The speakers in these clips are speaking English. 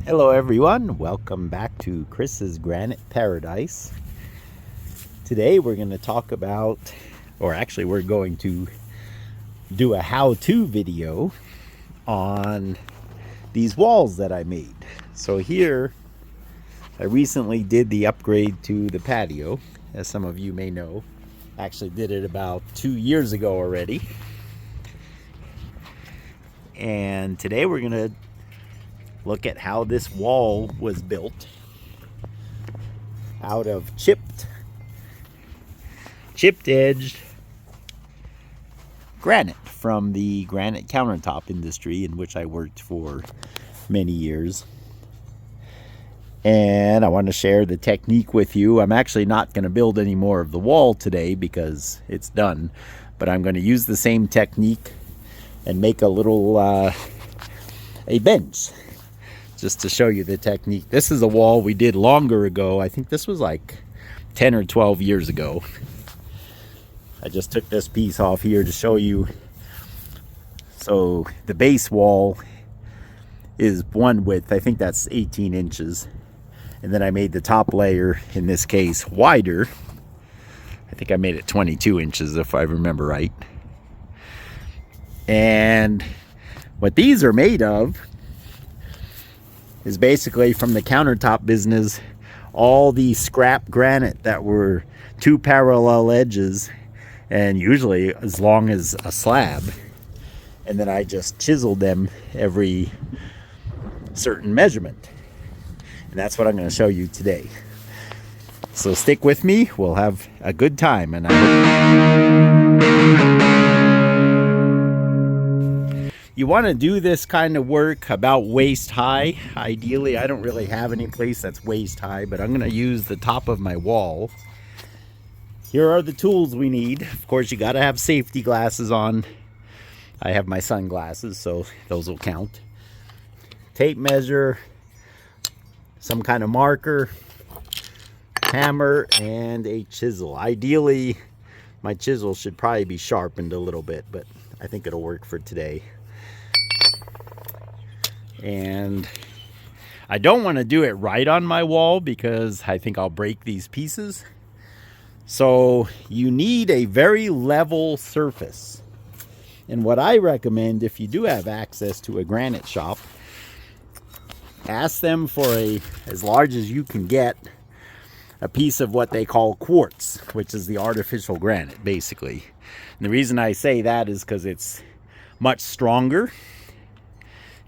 Hello everyone, welcome back to Chris's Granite Paradise. Today we're going to talk about, or actually we're going to do a how-to video on these walls that I made. So here, I recently did the upgrade to the patio, as some of you may know. Actually did it about 2 years ago already. And today we're going to look at how this wall was built out of chipped edged granite from the granite countertop industry, in which I worked for many years. And I want to share the technique with you. I'm actually not going to build any more of the wall today because it's done, but I'm going to use the same technique and make a little a bench, just to show you the technique. This is a wall we did longer ago. I think this was like 10 or 12 years ago. I just took this piece off here to show you. So the base wall is one width, I think that's 18 inches. And then I made the top layer, in this case, wider. I think I made it 22 inches if I remember right. And what these are made of is basically from the countertop business, all the scrap granite that were two parallel edges and usually as long as a slab. And then I just chiseled them every certain measurement. And that's what I'm going to show you today. So stick with me, we'll have a good time. And you want to do this kind of work about waist high. Ideally, I don't really have any place that's waist high, but I'm going to use the top of my wall. Here are the tools we need. Of course, you got to have safety glasses on. I have my sunglasses, so those will count. Tape measure, some kind of marker, hammer, and a chisel. Ideally, my chisel should probably be sharpened a little bit, but I think it'll work for today. And I don't want to do it right on my wall because I think I'll break these pieces. So you need a very level surface. And what I recommend, if you do have access to a granite shop, ask them for as large as you can get, a piece of what they call quartz, which is the artificial granite, basically. And the reason I say that is because it's much stronger.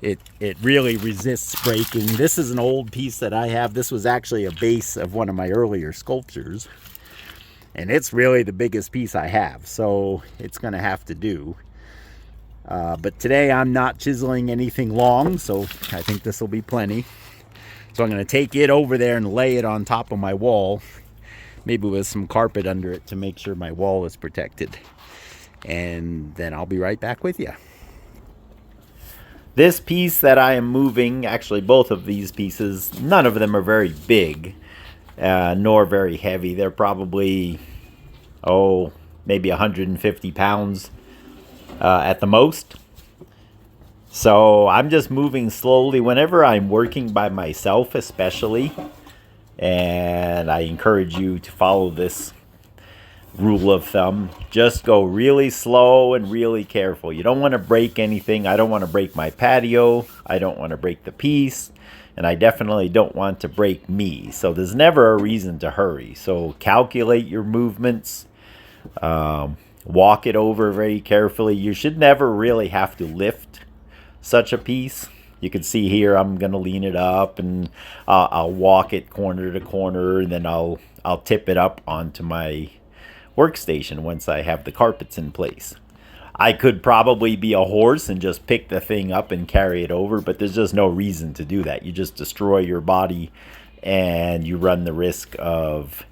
It really resists breaking. This is an old piece that I have. This was actually a base of one of my earlier sculptures. And it's really the biggest piece I have, so it's going to have to do. But today I'm not chiseling anything long, so I think this will be plenty. So I'm going to take it over there and lay it on top of my wall, maybe with some carpet under it to make sure my wall is protected. And then I'll be right back with you. This piece that I am moving, actually both of these pieces, none of them are very big, nor very heavy. They're probably, maybe 150 pounds at the most. So I'm just moving slowly whenever I'm working by myself, especially. And I encourage you to follow this rule of thumb. Just go really slow and really careful. You don't want to break anything. I don't want to break my patio. I don't want to break the piece. And I definitely don't want to break me. So there's never a reason to hurry. So calculate your movements. Walk it over very carefully. You should never really have to lift such a piece. You can see here I'm going to lean it up and I'll walk it corner to corner, and then I'll tip it up onto my workstation once I have the carpets in place. I could probably be a horse and just pick the thing up and carry it over, but there's just no reason to do that. You just destroy your body and you run the risk of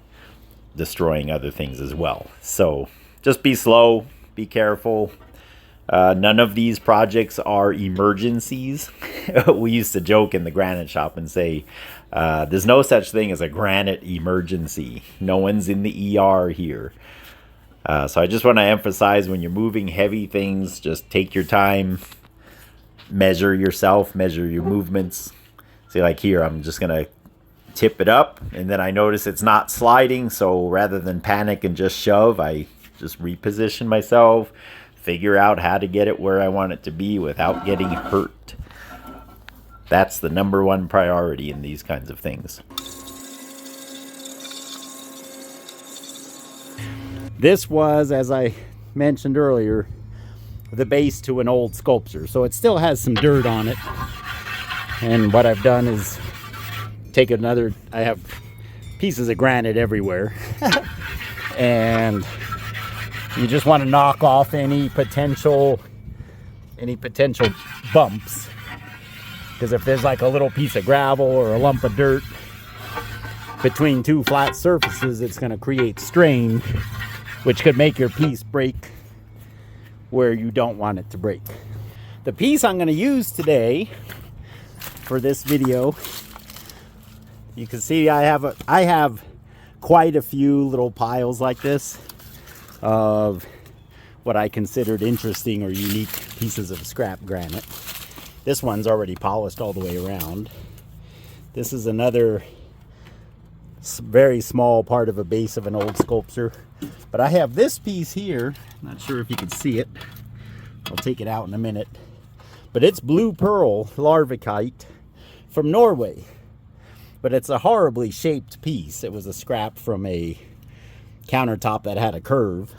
destroying other things as well. So just be slow, be careful. None of these projects are emergencies. We used to joke in the granite shop and say, there's no such thing as a granite emergency. No one's in the ER here. So I just want to emphasize, when you're moving heavy things, just take your time, measure yourself, measure your movements, See, like here, I'm just gonna tip it up, and then I notice it's not sliding, so rather than panic and just shove, I just reposition myself, figure out how to get it where I want it to be without getting hurt. That's the number one priority in these kinds of things. This was, as I mentioned earlier, the base to an old sculpture, so it still has some dirt on it. And what I've done is take another, I have pieces of granite everywhere, and you just want to knock off any potential bumps, because if there's like a little piece of gravel or a lump of dirt between two flat surfaces, it's going to create strain, which could make your piece break where you don't want it to break. The piece I'm going to use today for this video, you can see I have quite a few little piles like this of what I considered interesting or unique pieces of scrap granite. This one's already polished all the way around. This is another very small part of a base of an old sculpture. But I have this piece here, not sure if you can see it. I'll take it out in a minute. But it's blue pearl larvikite from Norway. But it's a horribly shaped piece. It was a scrap from a countertop that had a curve.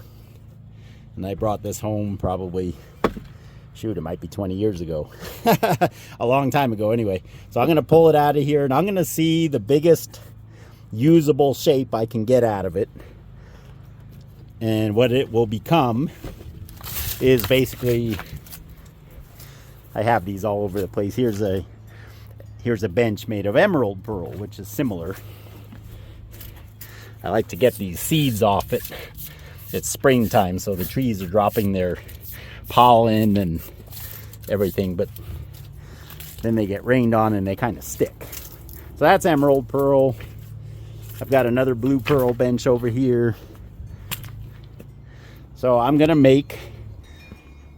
And I brought this home probably, shoot, it might be 20 years ago. A long time ago anyway. So I'm going to pull it out of here, and I'm going to see the biggest usable shape I can get out of it. And what it will become is basically, I have these all over the place. Here's a bench made of emerald pearl, which is similar. I like to get these seeds off it. It's springtime, so the trees are dropping their pollen and everything, but then they get rained on and they kind of stick. So that's emerald pearl. I've got another blue pearl bench over here. So I'm going to make,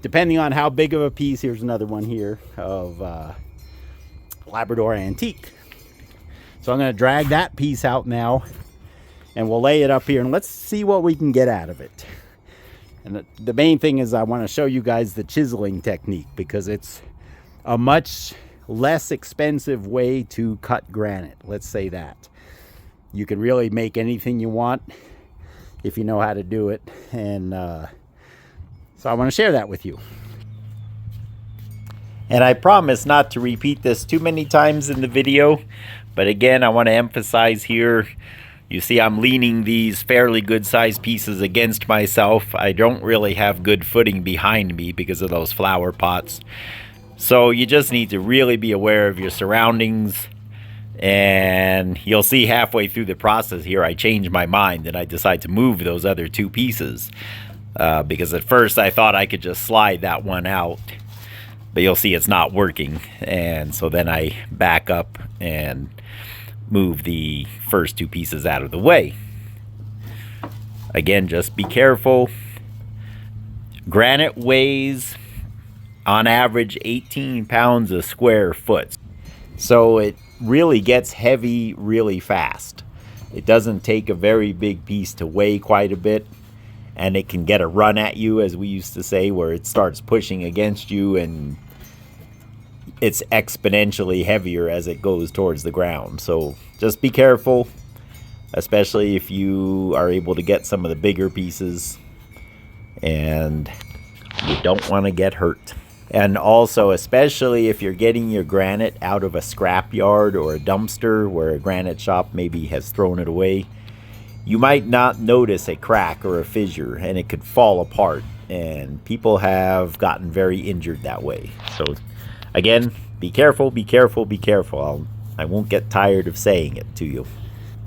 depending on how big of a piece, here's another one here of Labrador antique. So I'm going to drag that piece out now, and we'll lay it up here, and let's see what we can get out of it. And the main thing is I want to show you guys the chiseling technique, because it's a much less expensive way to cut granite. Let's say that. You can really make anything you want if you know how to do it. And so I want to share that with you. And I promise not to repeat this too many times in the video, but again, I want to emphasize here, you see I'm leaning these fairly good sized pieces against myself. I don't really have good footing behind me because of those flower pots. So you just need to really be aware of your surroundings. And you'll see halfway through the process here, I change my mind and I decide to move those other two pieces. Because at first I thought I could just slide that one out. But you'll see it's not working. And so then I back up and move the first two pieces out of the way. Again, just be careful. Granite weighs on average 18 pounds a square foot. So it really gets heavy really fast. It doesn't take a very big piece to weigh quite a bit, and it can get a run at you, as we used to say, where it starts pushing against you and it's exponentially heavier as it goes towards the ground. So just be careful, especially if you are able to get some of the bigger pieces, and you don't want to get hurt. And also, especially if you're getting your granite out of a scrap yard or a dumpster where a granite shop maybe has thrown it away, you might not notice a crack or a fissure, and it could fall apart. And people have gotten very injured that way. So again, be careful, be careful, be careful. I won't get tired of saying it to you.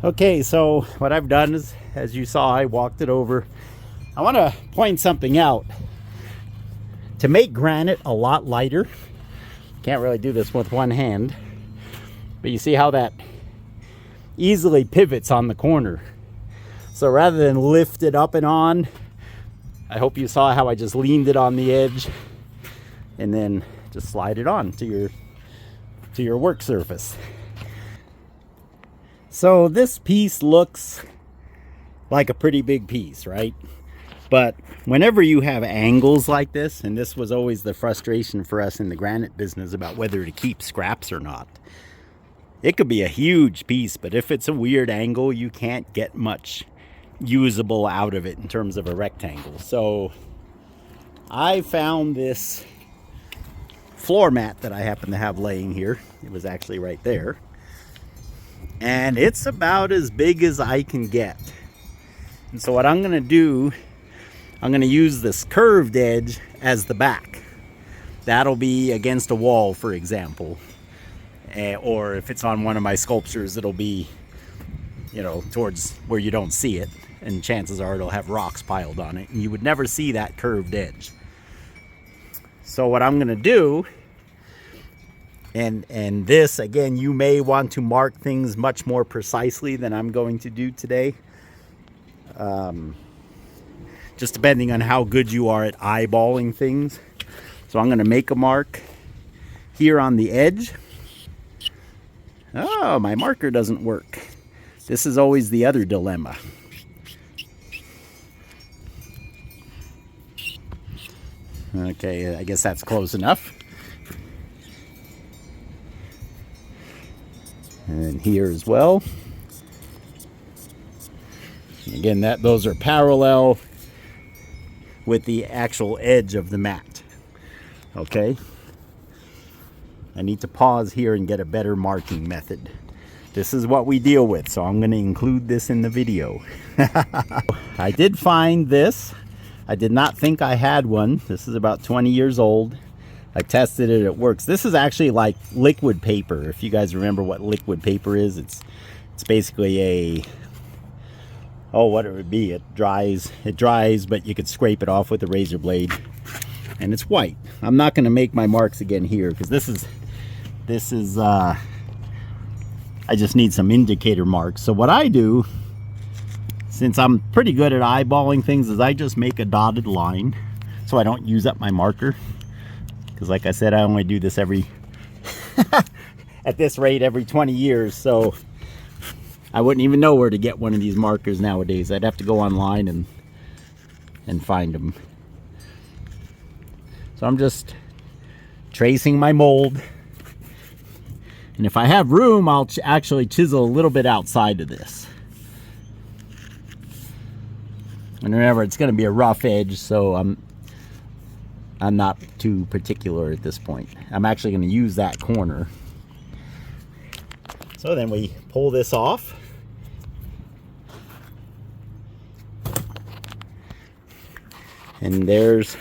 Okay, so what I've done is, as you saw, I walked it over. I want to point something out. To make granite a lot lighter, can't really do this with one hand, but you see how that easily pivots on the corner. So rather than lift it up and on, I hope you saw how I just leaned it on the edge and then just slide it on to your work surface. So this piece looks like a pretty big piece, right? But whenever you have angles like this, and this was always the frustration for us in the granite business about whether to keep scraps or not, it could be a huge piece, but if it's a weird angle, you can't get much usable out of it in terms of a rectangle. So I found this floor mat that I happen to have laying here. It was actually right there. And it's about as big as I can get. And so what I'm going to do, I'm going to use this curved edge as the back. That'll be against a wall, for example. Or if it's on one of my sculptures, it'll be, you know, towards where you don't see it. And chances are it'll have rocks piled on it. And you would never see that curved edge. So what I'm going to do, and this, again, you may want to mark things much more precisely than I'm going to do today. Just depending on how good you are at eyeballing things. So I'm going to make a mark here on the edge. Oh, my marker doesn't work. This is always the other dilemma. Okay, I guess that's close enough. And here as well. And again, those are parallel with the actual edge of the mat. Okay. I need to pause here and get a better marking method. This is what we deal with, so I'm going to include this in the video. I did find this. I did not think I had one. This is about 20 years old. I tested it, it works. This is actually like liquid paper. If you guys remember what liquid paper is, it's basically a, oh, what it would be. It dries, but you could scrape it off with a razor blade. And it's white. I'm not going to make my marks again here because this is I just need some indicator marks. So what I do, since I'm pretty good at eyeballing things, is I just make a dotted line so I don't use up my marker. Because like I said, I only do this every at this rate every 20 years, so I wouldn't even know where to get one of these markers nowadays. I'd have to go online and find them. So I'm just tracing my mold. And if I have room, I'll actually chisel a little bit outside of this. And remember, it's going to be a rough edge, so I'm not too particular at this point. I'm actually going to use that corner. So then we pull this off. And there's,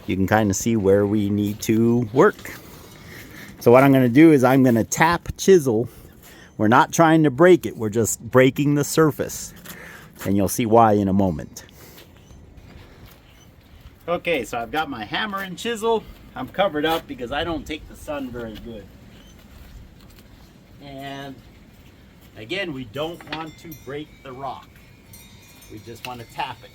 you can kind of see where we need to work. So what I'm going to do is I'm going to tap chisel. We're not trying to break it. We're just breaking the surface. And you'll see why in a moment. Okay, so I've got my hammer and chisel. I'm covered up because I don't take the sun very good. And again, we don't want to break the rock. We just want to tap it.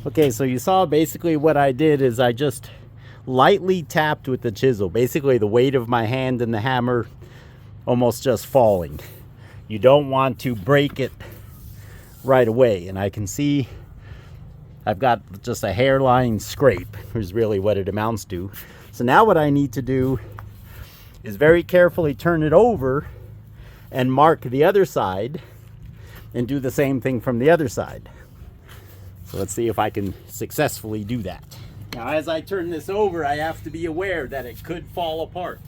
Okay, so you saw basically what I did is I just lightly tapped with the chisel. Basically the weight of my hand and the hammer almost just falling. You don't want to break it right away. And I can see I've got just a hairline scrape, is really what it amounts to. So now what I need to do is very carefully turn it over and mark the other side and do the same thing from the other side. So let's see if I can successfully do that. Now as I turn this over, I have to be aware that it could fall apart.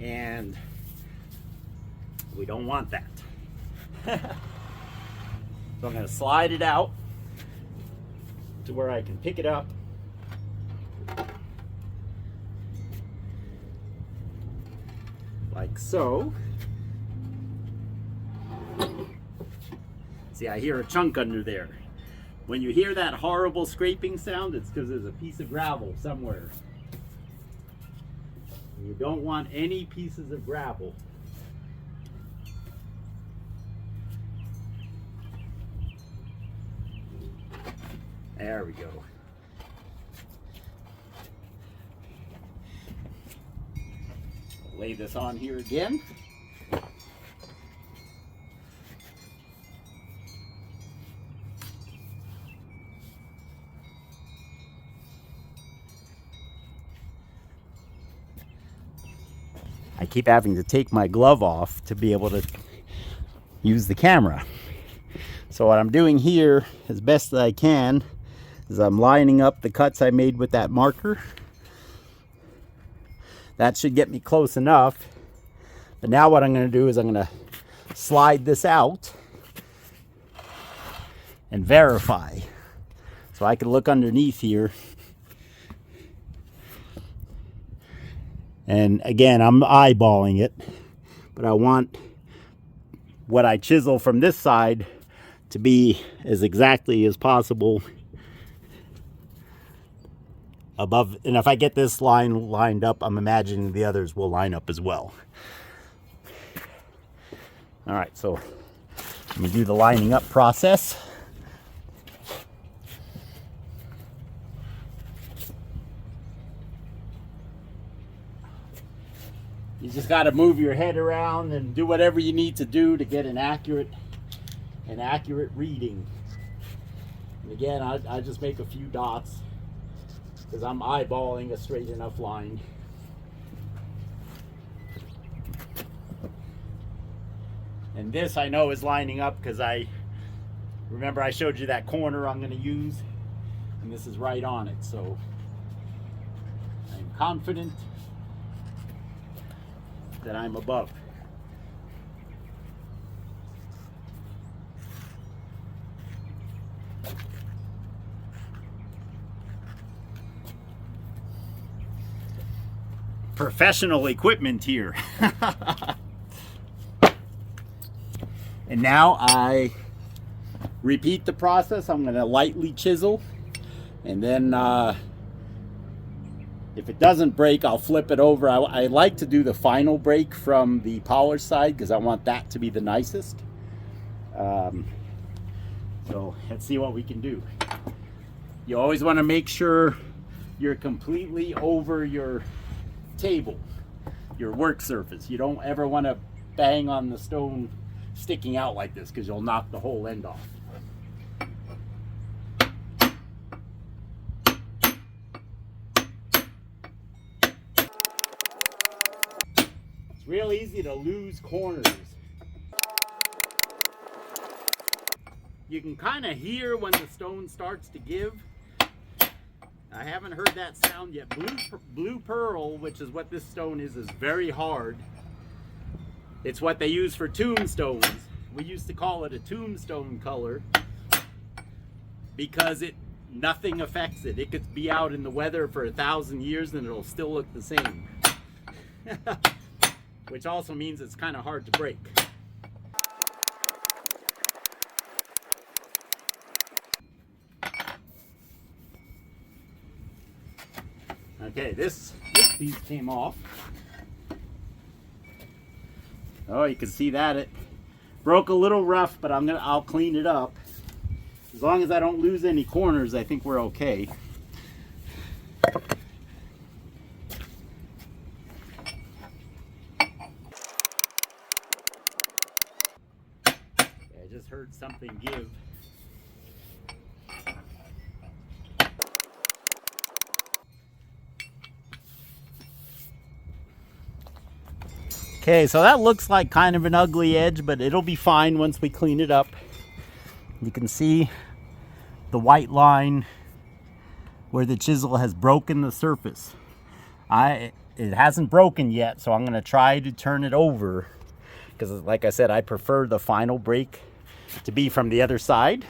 And we don't want that. So I'm going to slide it out to where I can pick it up. like so. See, I hear a chunk under there. When you hear that horrible scraping sound, it's because there's a piece of gravel somewhere. You don't want any pieces of gravel. There we go. Lay this on here again. I keep having to take my glove off to be able to use the camera. So what I'm doing here as best that I can is I'm lining up the cuts I made with that marker. That should get me close enough. But now what I'm going to do is I'm going to slide this out and verify. So I can look underneath here. And again, I'm eyeballing it, but I want what I chisel from this side to be as exactly as possible above. And if I get this line lined up, I'm imagining the others will line up as well. All right, so let me do the lining up process. You just got to move your head around and do whatever you need to do to get an accurate reading. And again, I just make a few dots because I'm eyeballing a straight enough line. And this I know is lining up because I remember I showed you that corner I'm going to use, and this is right on it. So I'm confident that I'm above. Professional equipment here. And now I repeat the process. I'm going to lightly chisel, and then if it doesn't break, I'll flip it over. I like to do the final break from the polished side because I want that to be the nicest. So let's see what we can do. You always want to make sure you're completely over your table, your work surface. You don't ever want to bang on the stone sticking out like this because you'll knock the whole end off. It's real easy to lose corners. You can kind of hear when the stone starts to give. I haven't heard that sound yet. Blue pearl, which is what this stone is very hard. It's what they use for tombstones. We used to call it a tombstone color because nothing affects it. It could be out in the weather for 1,000 years and it'll still look the same. Which also means it's kind of hard to break. Okay, this piece came off. Oh, you can see that it broke a little rough, but I'll clean it up. As long as I don't lose any corners, I think we're okay. I just heard something give. Okay, so that looks like kind of an ugly edge, but it'll be fine once we clean it up. You can see the white line where the chisel has broken the surface. It hasn't broken yet, so I'm going to try to turn it over because, like I said, I prefer the final break to be from the other side.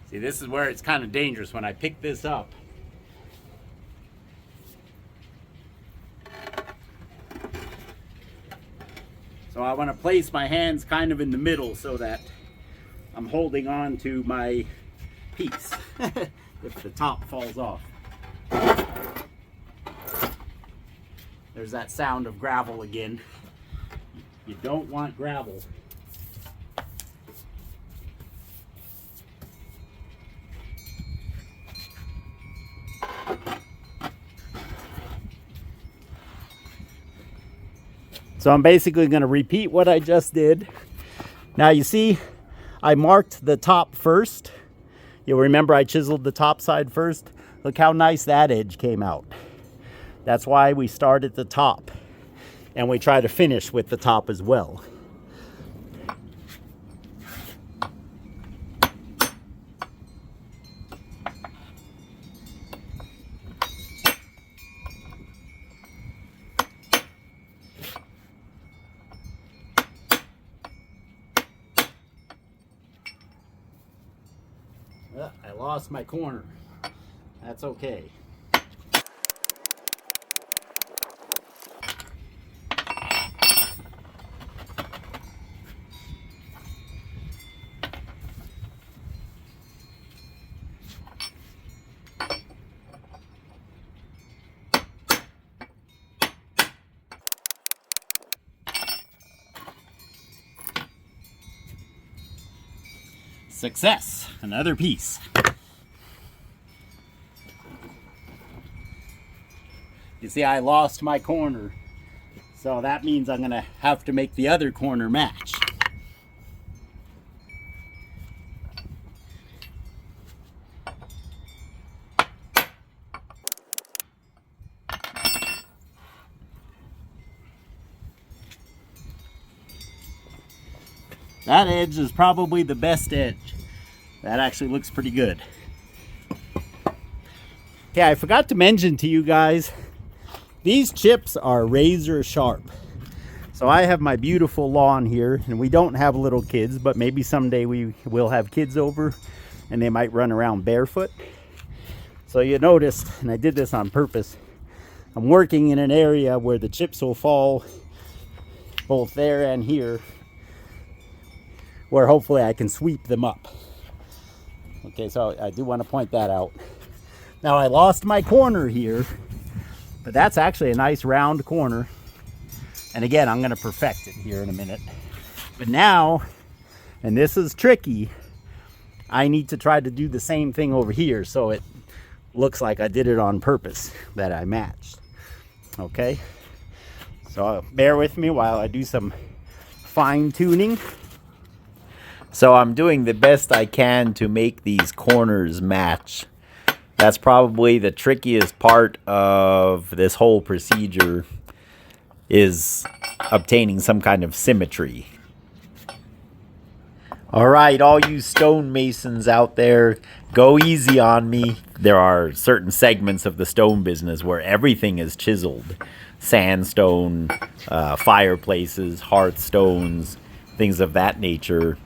See, this is where it's kind of dangerous when I pick this up. So I want to place my hands kind of in the middle so that I'm holding on to my piece if the top falls off. There's that sound of gravel again. You don't want gravel. So I'm basically going to repeat what I just did. Now you see, I marked the top first. You'll remember I chiseled the top side first. Look how nice that edge came out. That's why we start at the top. And we try to finish with the top as well. I lost my corner. That's okay. Success! Another piece. You see, I lost my corner. So that means I'm going to have to make the other corner match. That edge is probably the best edge. That actually looks pretty good. Okay, I forgot to mention to you guys, these chips are razor sharp. So I have my beautiful lawn here, and we don't have little kids, but maybe someday we will have kids over and they might run around barefoot. So you noticed, and I did this on purpose, I'm working in an area where the chips will fall both there and here, where hopefully I can sweep them up. Okay, so I do want to point that out. Now I lost my corner here, but that's actually a nice round corner. And again, I'm going to perfect it here in a minute. But now, and this is tricky, I need to try to do the same thing over here so it looks like I did it on purpose, that I matched. Okay, so bear with me while I do some fine tuning. So I'm doing the best I can to make these corners match. That's probably the trickiest part of this whole procedure, is obtaining some kind of symmetry. All right, all you stonemasons out there, go easy on me. There are certain segments of the stone business where everything is chiseled. Sandstone, fireplaces, hearthstones, things of that nature.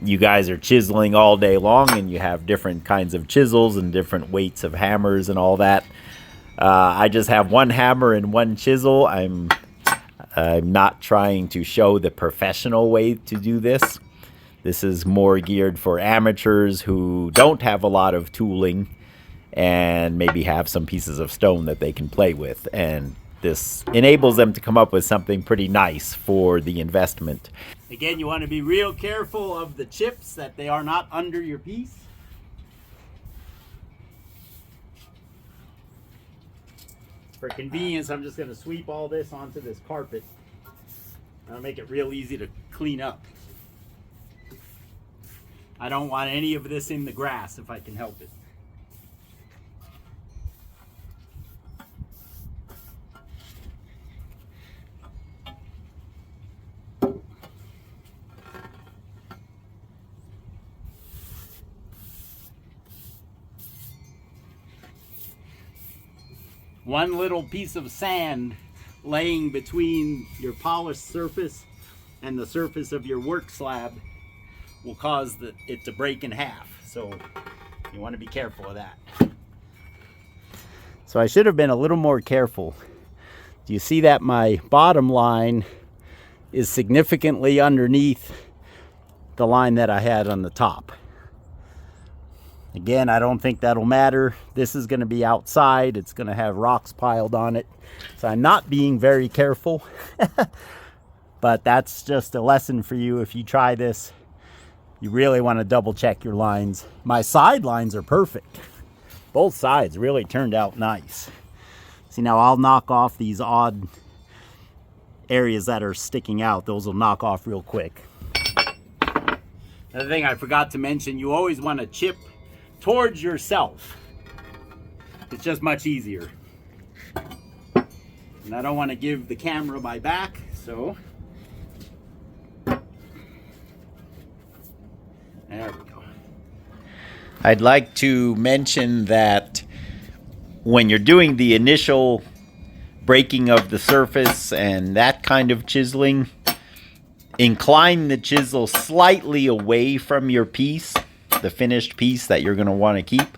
You guys are chiseling all day long, and you have different kinds of chisels and different weights of hammers and all that. I just have one hammer and one chisel. I'm not trying to show the professional way to do this. This is more geared for amateurs who don't have a lot of tooling and maybe have some pieces of stone that they can play with. And this enables them to come up with something pretty nice for the investment. Again, you want to be real careful of the chips, that they are not under your piece. For convenience, I'm just going to sweep all this onto this carpet. That'll make it real easy to clean up. I don't want any of this in the grass if I can help it. One little piece of sand laying between your polished surface and the surface of your work slab will cause it to break in half. So you want to be careful of that. So I should have been a little more careful. Do you see that my bottom line is significantly underneath the line that I had on the top. Again, I don't think that'll matter. This is going to be outside. It's going to have rocks piled on it. So I'm not being very careful. But that's just a lesson for you. If you try this, you really want to double check your lines. My side lines are perfect. Both sides really turned out nice. See, now I'll knock off these odd areas that are sticking out. Those will knock off real quick. Another thing I forgot to mention, you always want to chip towards yourself. It's just much easier. And I don't want to give the camera my back, so there we go. I'd like to mention that when you're doing the initial breaking of the surface and that kind of chiseling, incline the chisel slightly away from your piece, the finished piece that you're going to want to keep.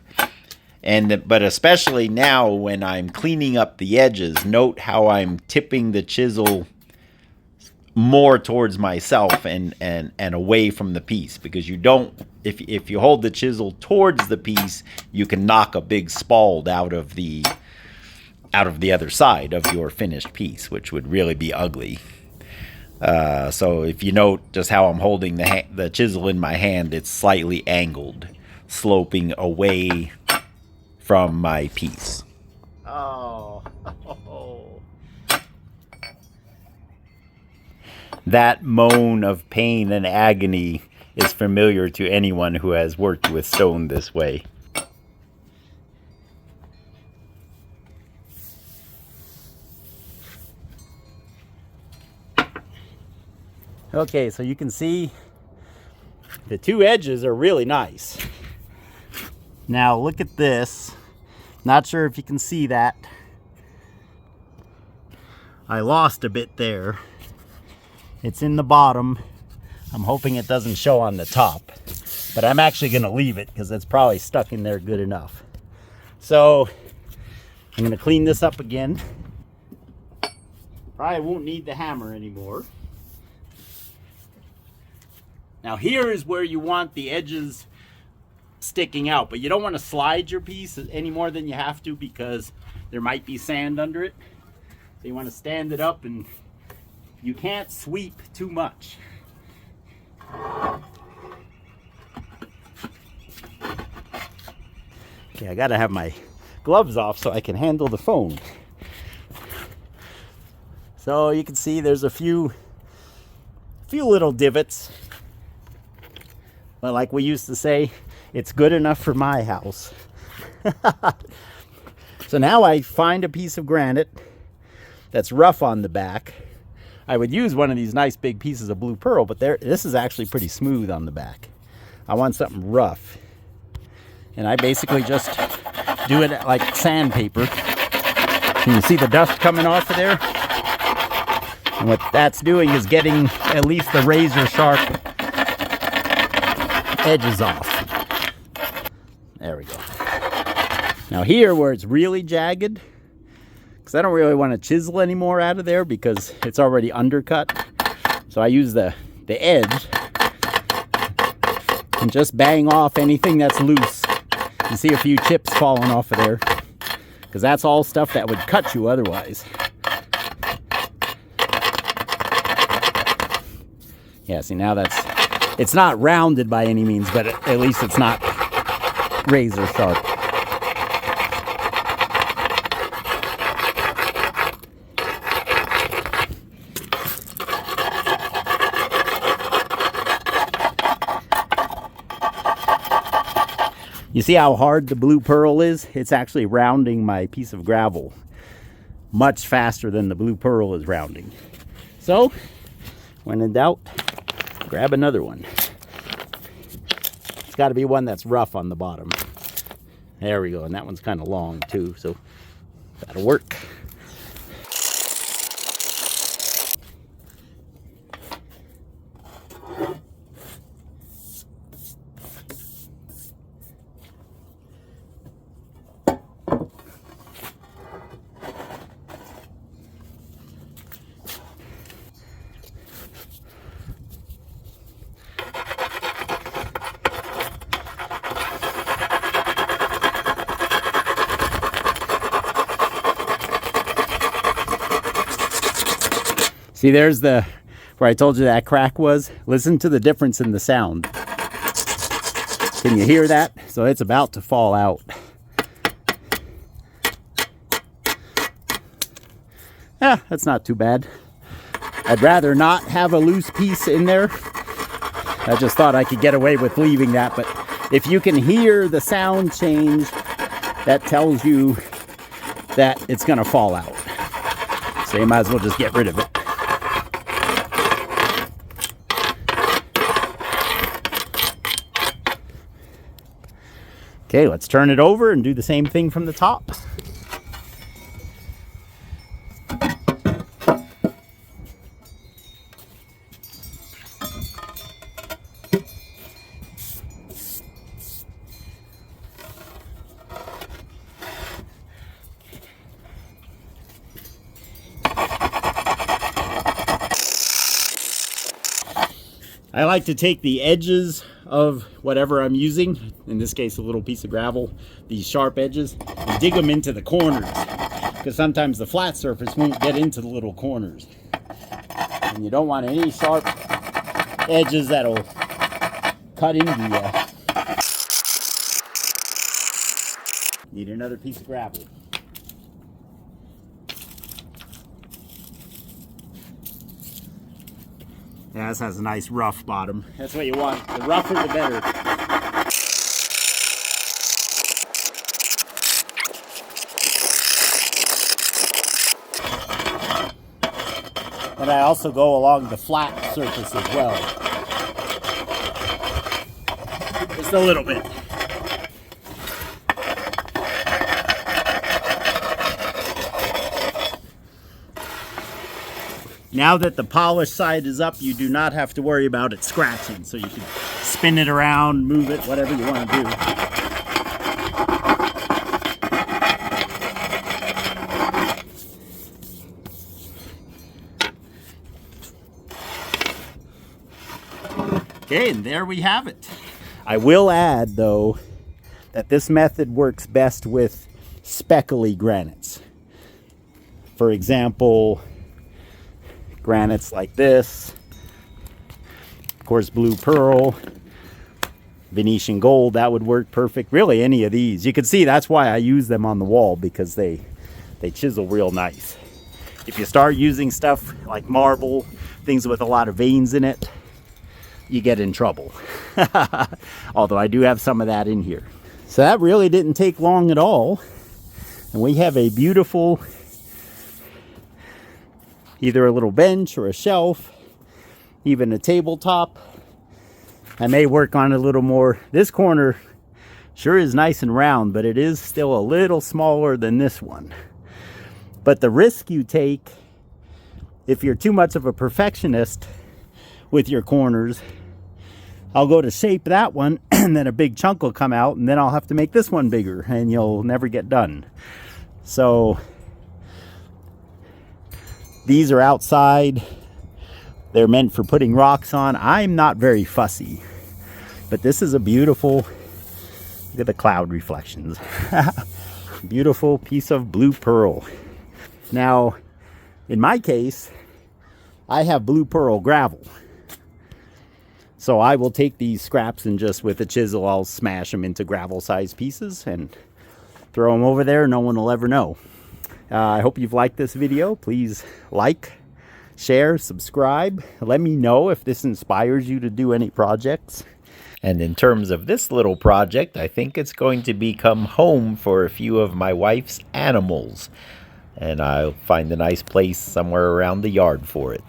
But especially now when I'm cleaning up the edges, note how I'm tipping the chisel more towards myself and away from the piece, because you don't, if you hold the chisel towards the piece, you can knock a big spald out of the other side of your finished piece, which would really be ugly. So if you note just how I'm holding the chisel in my hand, it's slightly angled, sloping away from my piece. Oh. That moan of pain and agony is familiar to anyone who has worked with stone this way. Okay, so you can see the two edges are really nice. Now look at this. Not sure if you can see that. I lost a bit there. It's in the bottom. I'm hoping it doesn't show on the top, but I'm actually going to leave it because it's probably stuck in there good enough. So I'm going to clean this up again. Probably won't need the hammer anymore. Now here is where you want the edges sticking out, but you don't want to slide your piece any more than you have to because there might be sand under it. So you want to stand it up, and you can't sweep too much. Okay, I gotta have my gloves off so I can handle the phone. So you can see there's a few little divots. But like we used to say, it's good enough for my house. So now I find a piece of granite that's rough on the back. I would use one of these nice big pieces of blue pearl, but this is actually pretty smooth on the back. I want something rough. And I basically just do it like sandpaper. Can you see the dust coming off of there? And what that's doing is getting at least the razor sharp edges off. There we go. Now here where it's really jagged, because I don't really want to chisel anymore out of there because it's already undercut. So I use the edge and just bang off anything that's loose. You see a few chips falling off of there because that's all stuff that would cut you otherwise. Yeah, see now it's not rounded by any means, but at least it's not razor sharp. You see how hard the blue pearl is? It's actually rounding my piece of gravel much faster than the blue pearl is rounding. So, when in doubt, grab another one. It's got to be one that's rough on the bottom. There we go, and that one's kind of long too, so that'll work. See, there's the where I told you that crack was. Listen to the difference in the sound. Can you hear that? So it's about to fall out. Yeah, that's not too bad. I'd rather not have a loose piece in there. I just thought I could get away with leaving that, but if you can hear the sound change, that tells you that it's gonna fall out. So you might as well just get rid of it. Okay, let's turn it over and do the same thing from the top. I like to take the edges of whatever I'm using, in this case a little piece of gravel, these sharp edges, and dig them into the corners, because sometimes the flat surface won't get into the little corners. And you don't want any sharp edges that'll cut into you. Need another piece of gravel. Yeah, this has a nice rough bottom. That's what you want. The rougher the better. And I also go along the flat surface as well. Just a little bit. Now that the polished side is up, you do not have to worry about it scratching. So you can spin it around, move it, whatever you want to do. Okay, and there we have it. I will add, though, that this method works best with speckly granites. For example, granites like this, of course blue pearl, Venetian gold, that would work perfect. Really any of these. You can see that's why I use them on the wall, because they chisel real nice. If you start using stuff like marble, things with a lot of veins in it, you get in trouble. Although I do have some of that in here. So that really didn't take long at all. And we have a beautiful, either a little bench or a shelf, even a tabletop. I may work on it a little more. This corner sure is nice and round, but it is still a little smaller than this one. But the risk you take, if you're too much of a perfectionist with your corners, I'll go to shape that one and then a big chunk will come out, and then I'll have to make this one bigger and you'll never get done. So these are outside. They're meant for putting rocks on. I'm not very fussy, but this is a beautiful, look at the cloud reflections. Beautiful piece of blue pearl. Now, in my case, I have blue pearl gravel. So I will take these scraps and just with a chisel, I'll smash them into gravel sized pieces and throw them over there. No one will ever know. I hope you've liked this video. Please like, share, subscribe. Let me know if this inspires you to do any projects. And in terms of this little project, I think it's going to become home for a few of my wife's animals. And I'll find a nice place somewhere around the yard for it.